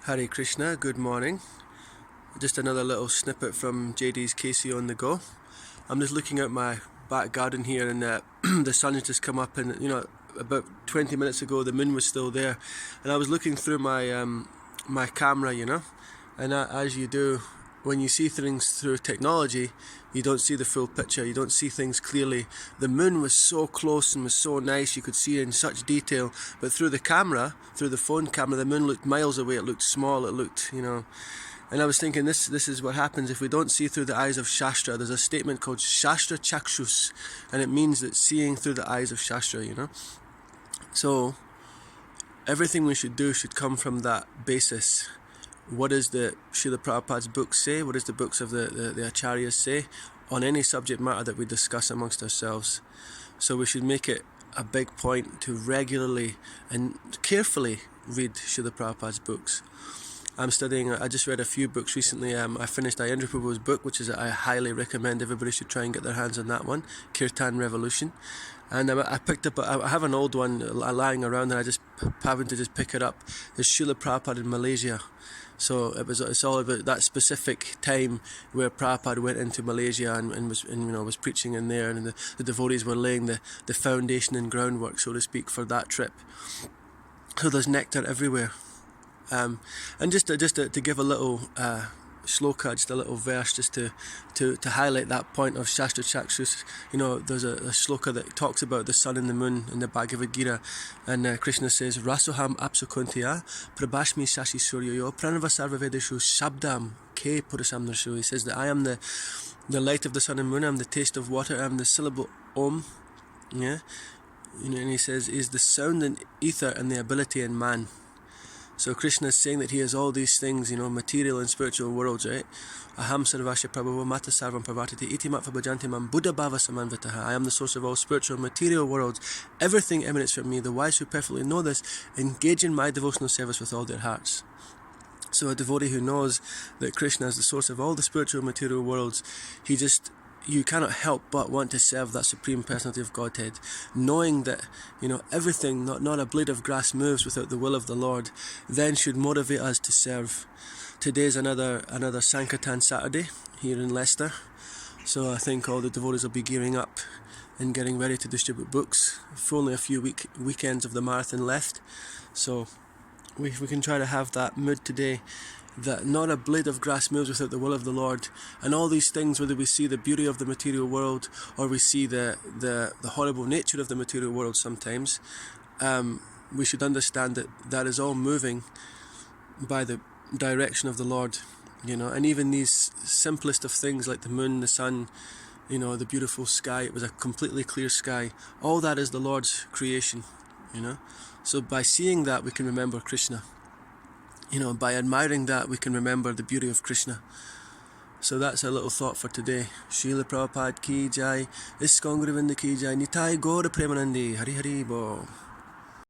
Hare Krishna, good morning. Just another little snippet from JD's Casey on the go. I'm just looking out my back garden here and the sun's just come up and about 20 minutes ago the moon was still there and I was looking through my camera, and as you do when you see things through technology, you don't see the full picture, you don't see things clearly. The moon was so close and was so nice, you could see it in such detail, but through the camera, through the phone camera, the moon looked miles away, it looked small, it looked, and I was thinking this is what happens if we don't see through the eyes of Shastra. There's a statement called Sastra Caksus, and it means that seeing through the eyes of Shastra, So everything we should do should come from that basis. What does the Srila Prabhupada's books say? What does the books of the Acharyas say on any subject matter that we discuss amongst ourselves? So we should make it a big point to regularly and carefully read Srila Prabhupada's books. I just read a few books recently. I finished Ayendra Prabhu's book, which I highly recommend everybody should try and get their hands on that one, Kirtan Revolution. And I picked up, I have an old one lying around and I just happened to just pick it up. There's Srila Prabhupada in Malaysia. So it's all about that specific time where Prabhupada went into Malaysia and was preaching in there, and the devotees were laying the foundation and groundwork, so to speak, for that trip. So there's nectar everywhere. And just to give a little shloka, just a little verse, just to highlight that point of Sastra Caksus. There's a shloka that talks about the sun and the moon in the Bhagavad Gita, and Krishna says, Rasoham apsukuntiya prabhashmi shashi suryayo pranava sarvavedeshu shabdam ke purusam narshu. He says that I am the light of the sun and moon, I am the taste of water, I am the syllable Om. Yeah, and he says, is the sound and ether and the ability in man. So Krishna is saying that he has all these things, material and spiritual worlds, right? Aham sarvasya prabhava mata sarvam pravartati iti matva bhajanti mam buddha bhava samanvitaha. I am the source of all spiritual and material worlds. Everything emanates from me. The wise who perfectly know this engage in my devotional service with all their hearts. So a devotee who knows that Krishna is the source of all the spiritual and material worlds, you cannot help but want to serve that Supreme Personality of Godhead, knowing that everything, not a blade of grass moves without the will of the Lord, then should motivate us to serve. Today's another Sankirtan Saturday here in Leicester, so I think all the devotees will be gearing up and getting ready to distribute books. For only a few weekends of the marathon left, so we can try to have that mood today, that not a blade of grass moves without the will of the Lord. And all these things, whether we see the beauty of the material world or we see the horrible nature of the material world sometimes, we should understand that is all moving by the direction of the Lord, and even these simplest of things like the moon, the sun, the beautiful sky, it was a completely clear sky, all that is the Lord's creation, So by seeing that, we can remember Krishna. By admiring that, we can remember the beauty of Krishna. So that's a little thought for today. Srila Prabhupada ki jai, ISKCON Govinda ki jai, Nitai Gaura Premanandi, Hari Hari Bo.